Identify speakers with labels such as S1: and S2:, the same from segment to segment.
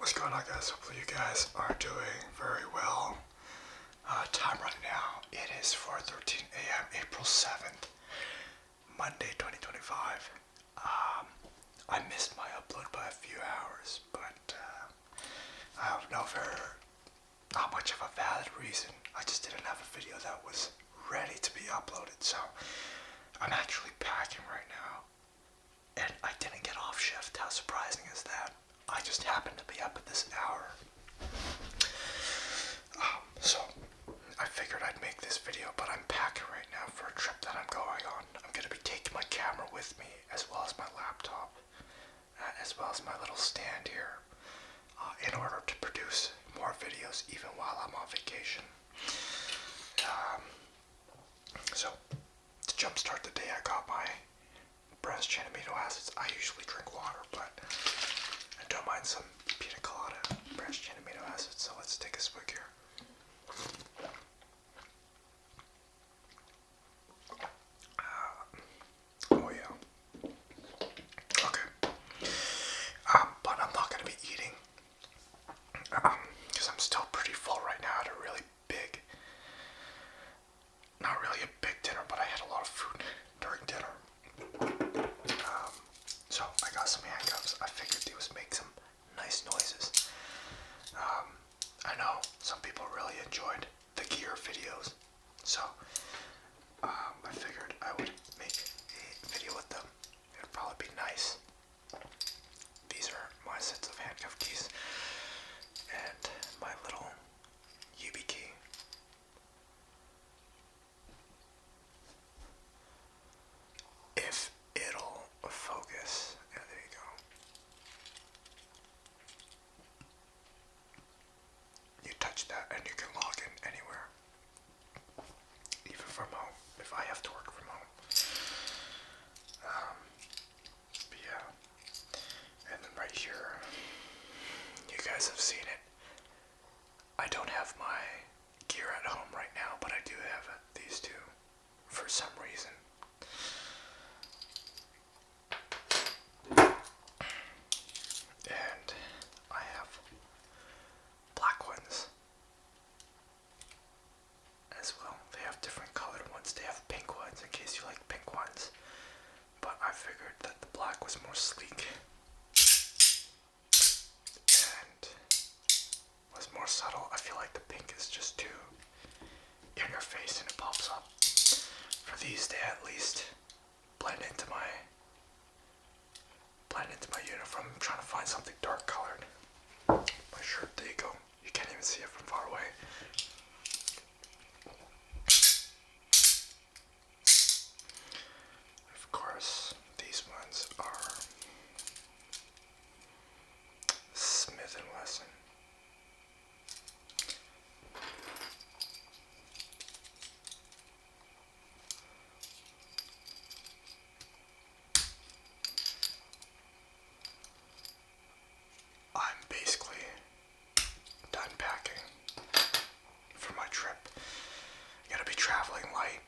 S1: What's going on, guys? Hopefully you guys are doing very well. Time right now, it is 4:13 a.m. April 7th, Monday 2025. I missed my upload by a few hours, but I have not much of a valid reason. I just didn't have a video that was ready to be uploaded, so I'm actually packing right now, and I didn't get off shift. How surprising is that? I just happened to be up at this hour. So I figured I'd make this video, but I'm packing right now for a trip that I'm going on. I'm going to be taking my camera with me, as well as my laptop, as well as my little stand here, in order to produce more videos even while I'm on vacation. So to jumpstart the day, I got my branched chain amino acids. I usually drink water, but I don't mind some pina colada branched chain amino acids, so let's take a swig here. Oh yeah. Okay. But I'm not gonna be eating, because I'm still pretty full right now. I had a really big, not really a big dinner, but I had a lot of food during dinner. So I got some handcuffs. I figured they would make some nice noises. I know some people really enjoyed the gear videos, so I figured I would make a video with them. It would probably be nice. These are my sets of handcuff keys and my little UB key. If it'll focus. Yeah, there you go. You touch that and you can log in anywhere, even from home, if I have to work from home. But yeah, and then right here, you guys have seen it. I don't have my gear at home right now, but I do have these two for some reason. And I have black ones as well. They have different colored ones. They have pink ones in case you like pink ones. But I figured that the black was more sleek and was more subtle. I feel like the pink is just too in your face and it pops up. For these, they at least blend into my uniform. I'm trying to find something dark colored. My shirt, there you go. You can't even see it from far away. Of course, these ones are Smith & Wesson. I'm basically done packing for my trip. I'm gonna be traveling light,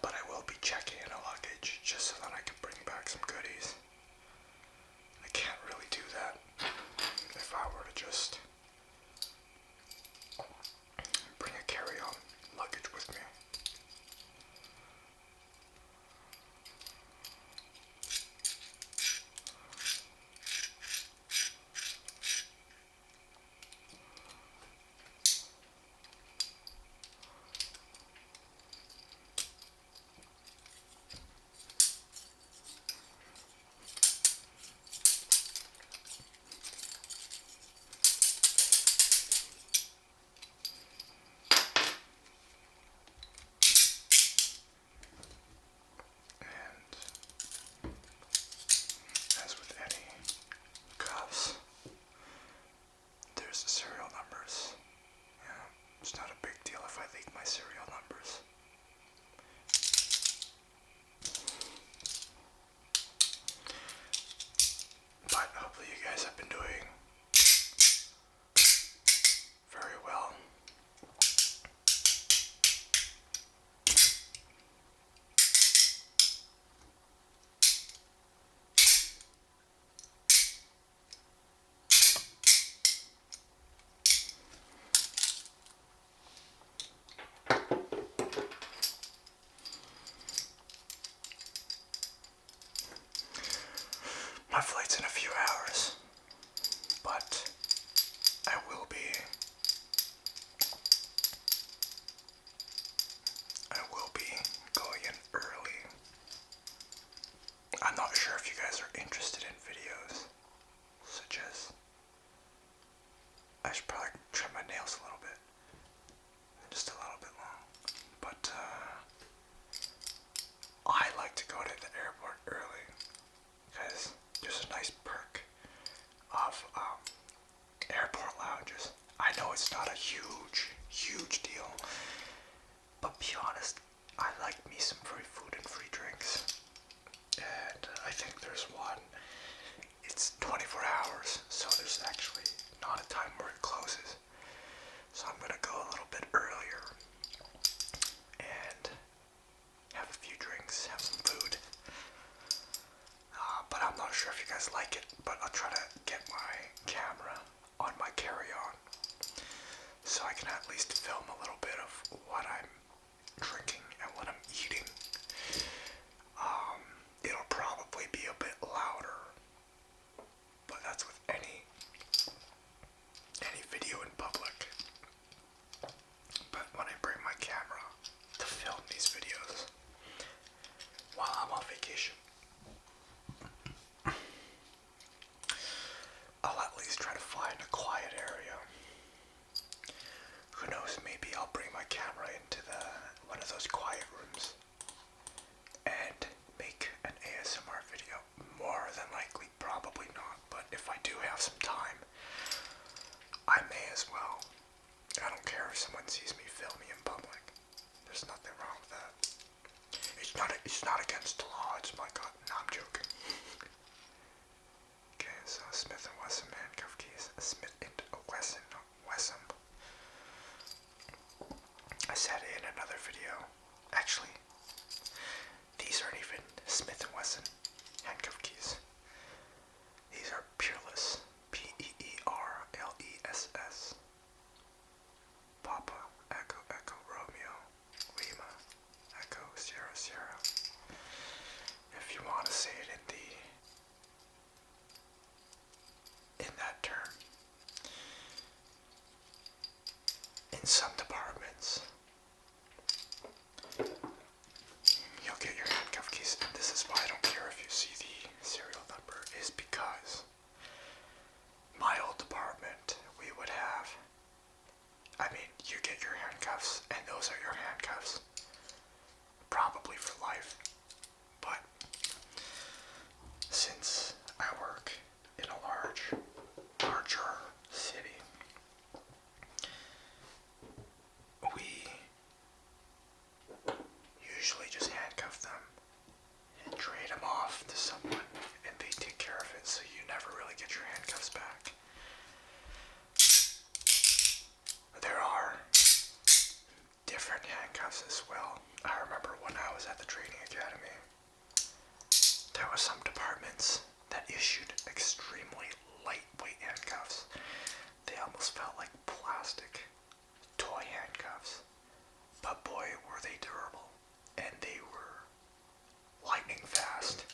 S1: but I will be checking in a luggage just so that I can bring back some goodies. I can't really do that if I were to just bring a carry-on luggage with me. flight's in a few hours, but I will be going in early. I'm not sure if you guys are interested in videos such as, I should probably trim my nails a little bit, just a little bit long, but I like to go to the airport early because there's a nice perk of airport lounges. I know it's not a huge deal, but be honest, I like me some free food and free drinks. And I think there's one. It's 24 hours, so there's actually not a time where it closes. So I'm gonna go a little bit earlier and have a few drinks, have some food. But I'm not sure if you guys like it, but I'll try to get my camera on my carry-on so I can at least film a little bit of what I'm drinking and what I'm eating. It'll probably be a bit louder, but that's with any video in public. But when I bring my camera to film these videos while I'm on vacation, I'll at least try to find a quiet area. Who knows, maybe I'll bring my camera into one of those quiet rooms and make an ASMR video. More than likely, probably not, but if I do have some time, I may as well. I don't care if someone sees me filming in public. There's nothing wrong with that. It's not against the law. It's my God. No, I'm joking. Okay, so Smith & Wesson handcuff keys. Smith & Wesson, not Wesson. I said in another video. Actually, these aren't even Smith & Wesson handcuff keys. These are Peerless. Peerless. Papa, Echo, Echo, Romeo, Lima, Echo, Sierra, Sierra. If you want to say it in that term. In some departments, you'll get your handcuff keys, and this is why I don't care if you see the serial number, is because my old department, we would have, you get your handcuffs, and those are your handcuffs, probably for life, but since I work in a larger city, we usually just handcuff them and trade them off to someone, and they take care of it, so you never really get your handcuffs back. There are different handcuffs as well. I remember when I was at the training academy, there were some departments that issued extremely lightweight handcuffs. They almost felt like plastic toy handcuffs, but boy were they durable, and they were lightning fast.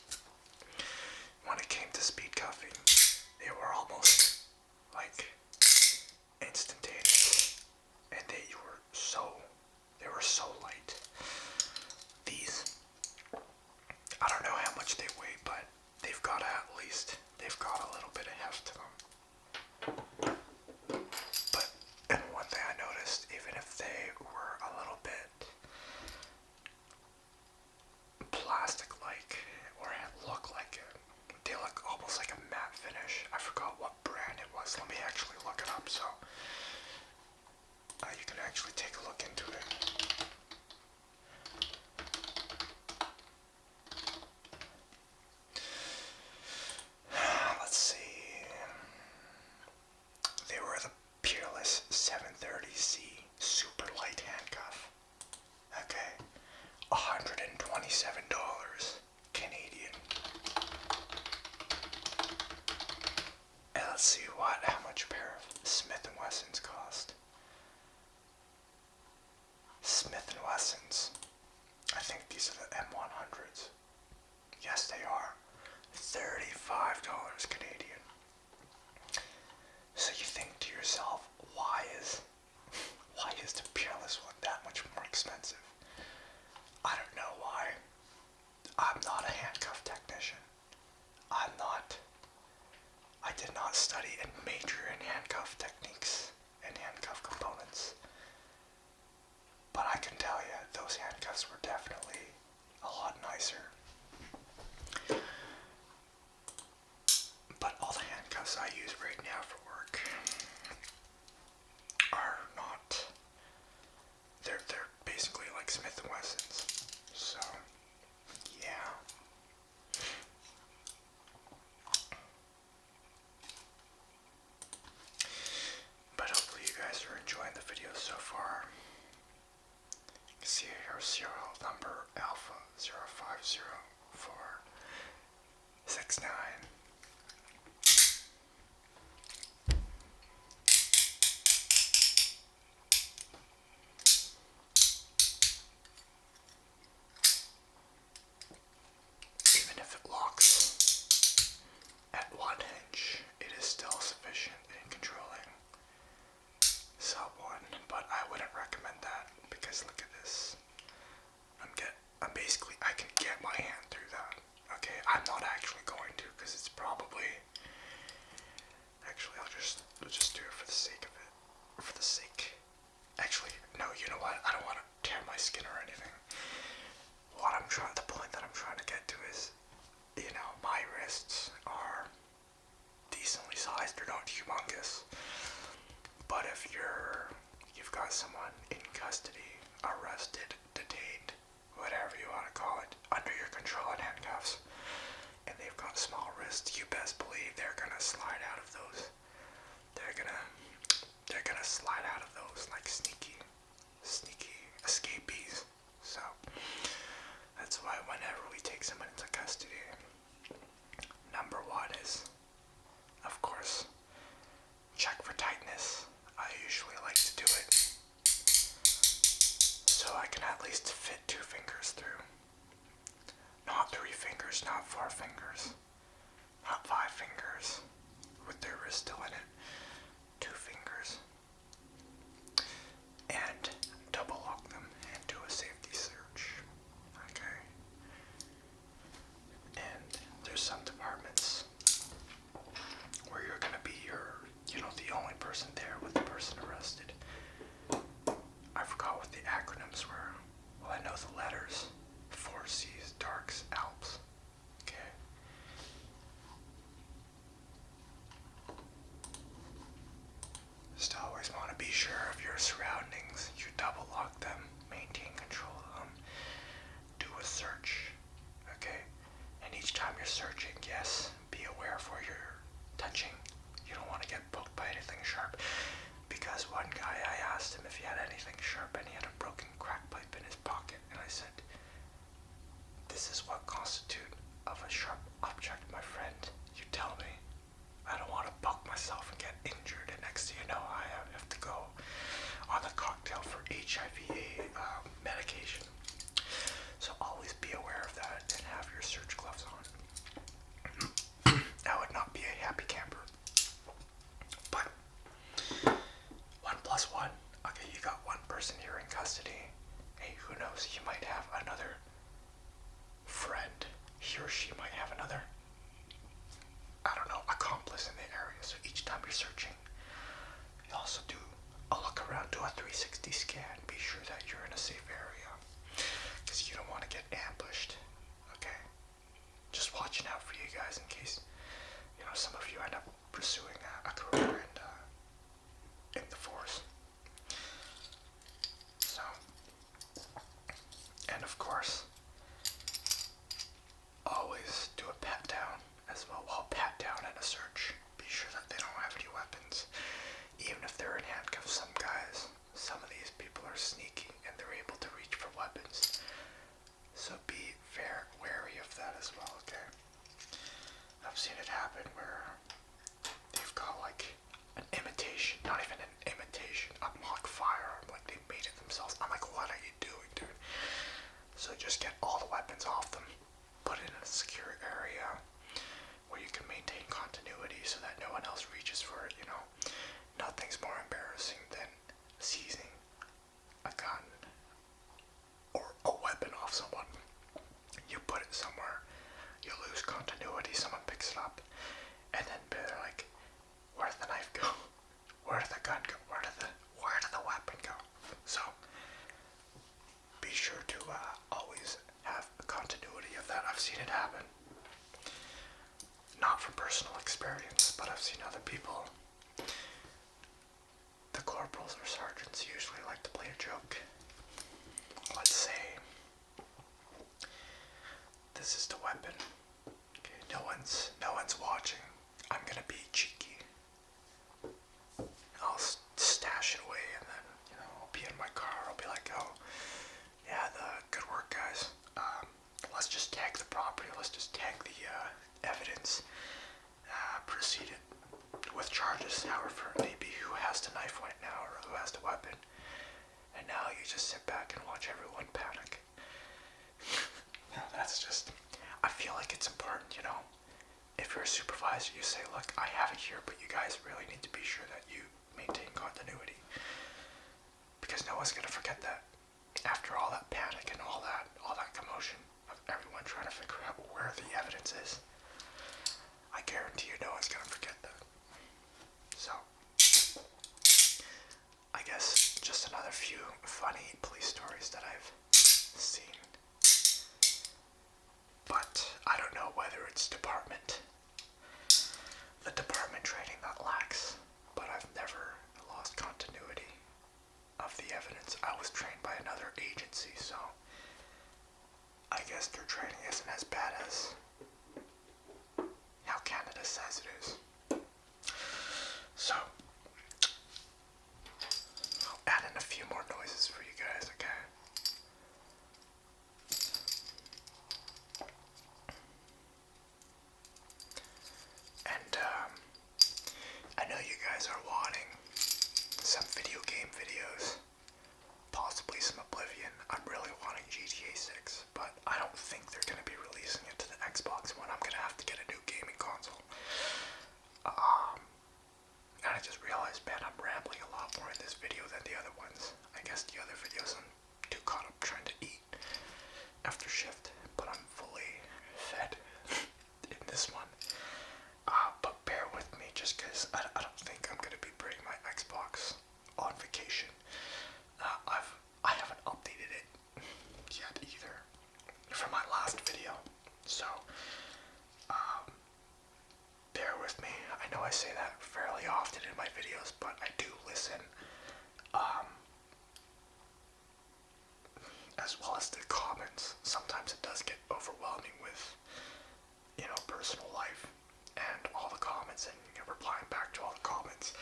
S1: When it came to speed cuffing, they were almost like instantaneous, and they were so light. These, I don't know how much they weigh, but they've got a little bit of heft to them. But, and one thing I noticed, even if they were a little bit plastic-like, or look like it, they look almost like a matte finish. I forgot what brand it was. Let me actually look it up so you can actually take a look into it. Let's see. They were the Peerless 730C super light handcuff. Okay. $127 Canadian. And let's see how much a pair of Smith & Wessons cost. Smith & Wessons. I think these are the M100s. Yes, they are. $35 study and major in handcuff techniques and handcuff components. But I can tell you, those handcuffs were definitely a lot nicer. But all the handcuffs I use right now for work are not, they're basically like Smith & Wessons. So, yeah. But hopefully you guys are enjoying the video so far. You can see here serial number Alpha 050469. Even if it locks at one hinge, it is still sufficient in controlling someone, but I wouldn't recommend that because look at this. I'm basically, I can get my hand through that. Okay, I'm not actually going to because it's probably, actually I'll just do it for the sake of it. Or for the sake. Actually, no, you know what? I don't want to tear my skin or anything. The point that I'm trying to get to is, you know, my wrists are decently sized. They're not humongous. But if you've got someone in custody, arrested, detained, whatever you want to call it, under your control in handcuffs, and they've got small wrists, you best believe they're gonna slide out of those. They're gonna slide out of those like sneaky escapees. So that's why whenever we take someone into custody, number one is, of course, check for tightness. I usually like to do it so I can at least fit 2 fingers through. Not 3 fingers, not 4 fingers, not 5 fingers with their wrist still in it. 2 fingers. And double lock them and do a safety search. Okay? And there's some departments where you're gonna be the only person there with the person arrested. I forgot what the acronyms were. Well, I know the letters. 4 C's, Darks, Alps. Okay. Just always want to be sure of your surroundings. You double lock them, maintain control of them, do a search. Okay? And each time you're searching, yes, be aware of where you're touching. You don't want to get poked by anything sharp. Because one guy, I asked him if he had anything sharp and he had a broken crack pipe in his pocket. And I said, this is what constitutes of a sharp object, my friend. You tell me. I don't want to poke myself and get injured. And next thing you know, I have to go on the cocktail for HIV medication. So always be aware of that and have your search gloves on. I would not be a happy camper. But 1 + 1. Okay, you got one person here in custody. Hey, who knows? You might have another friend. He or she might have another, I don't know, accomplice in the area. So each time you're searching, you also do a look around, do a 360 scan. Be sure that you're in a safe area. Because you don't want to get ambushed. Okay? Just watching out for you guys in case, some of you end up pursuing a career in the force. So, and of course, always do a pat down as well. Well, pat down and a search. Be sure that they don't have any weapons. Even if they're in handcuffs, some of these people are sneaky and they're able to reach for weapons. So be wary of that as well, okay? I've seen it happen where they've just tag the evidence, proceeded with charges, however it may be, who has the knife right now or who has the weapon. And now you just sit back and watch everyone panic. That's just, I feel like it's important, you know. If you're a supervisor, you say, look, I have it here, but you guys really need to be sure that you maintain continuity. Because no one's gonna forget that. After all that panic and all that commotion of everyone trying to figure out where the evidence is, I guarantee you no one's gonna forget that. So, I guess just another few funny police stories that I've seen. But I don't know whether it's the department training that lacks, but I've never lost continuity of the evidence. I was trained by another agency, so I guess their training isn't as bad as how Canada says it is. So, I'll add in a few more noises for you guys, okay? And, I know you guys are wanting some video game videos, possibly some Oblivion. I'm really wanting GTA 6, but I don't think they're going to be releasing it to the Xbox One. I'm going to have to get a new gaming console. And I just realized, man, I'm rambling a lot more in this video than the other ones. I guess the other videos I'm too caught up trying to eat after shift, but I'm fully fed in this one. But bear with me, just because I don't think I'm going to be bringing my Xbox on vacation. I haven't updated it yet either from my last video, so bear with me. I know I say that fairly often in my videos, but I do listen, as well as the comments. Sometimes it does get overwhelming with, you know, personal life and all the comments and replying back to all the comments.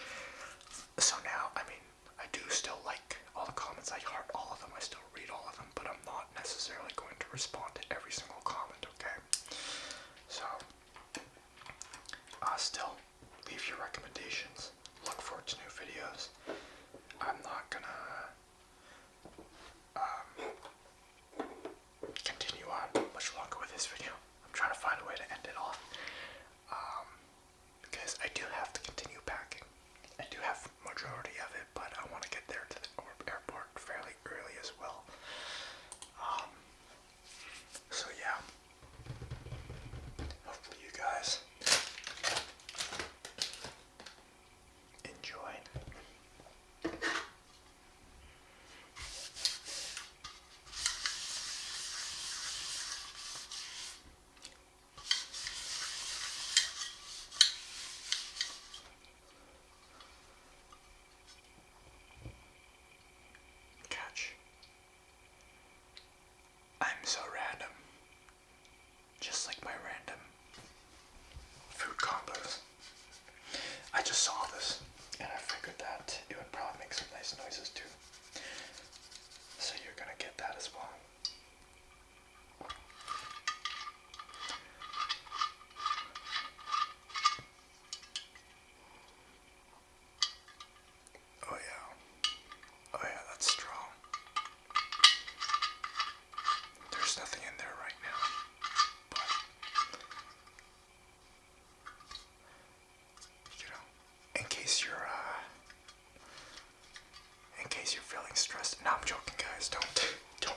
S1: So now, I mean, I do still like all the comments. I heart all of them. I still read all of them, but I'm not necessarily going to respond to every single comment, okay? So, still, leave your recommendations. Look forward to new videos. I'm not gonna continue on much longer with this video. I'm trying to find a way to end it off. Because I do have to continue packing. I do have majority of it, but I want to get there to the airport fairly early as well. So yeah. Hopefully you guys enjoyed. Catch. I'm so random. Just like my random food combos. I just saw this and I figured that it would probably make some nice noises too. So you're gonna get that as well. Oh yeah. Oh yeah, that's strong. There's nothing in there right now. But, you know, in case you're feeling stressed. No, I'm joking, guys. Don't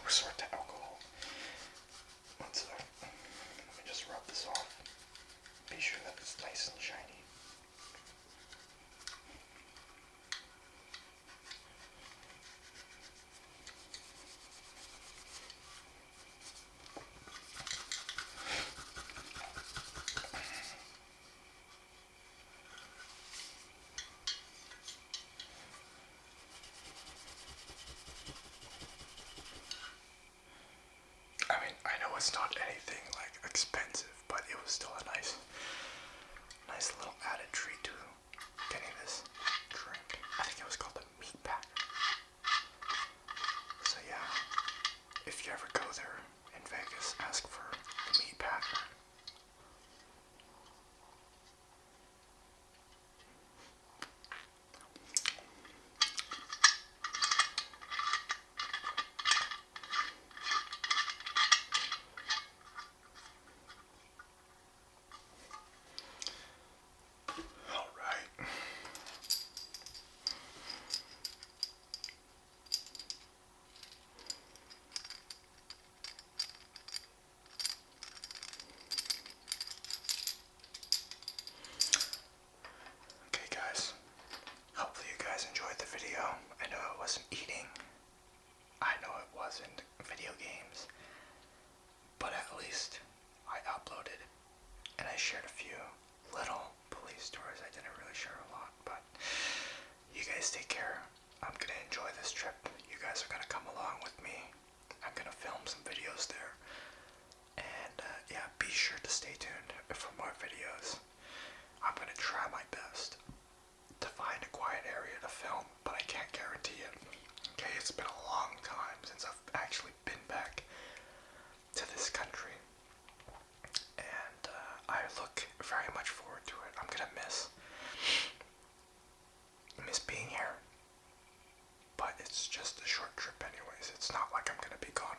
S1: resort to alcohol. One sec. Let me just rub this off. Be sure that it's nice and shiny. It's not anything like expensive, but it was still a nice little added treat to getting this drink. I think it was called the meat packer. So yeah, if you ever go there in Vegas, ask for the meat packer. shared a few little police stories. I didn't really share a lot, but you guys take care. I'm gonna enjoy this trip. You guys are gonna come along with me. I'm gonna film some videos there. And yeah, be sure to stay tuned for more videos. I'm gonna try my best to find a quiet area to film, but I can't guarantee it. Okay, it's been a long time since I've actually been back to this country. And I look very much forward to it. I'm gonna miss being here. But it's just a short trip anyways. It's not like I'm gonna be gone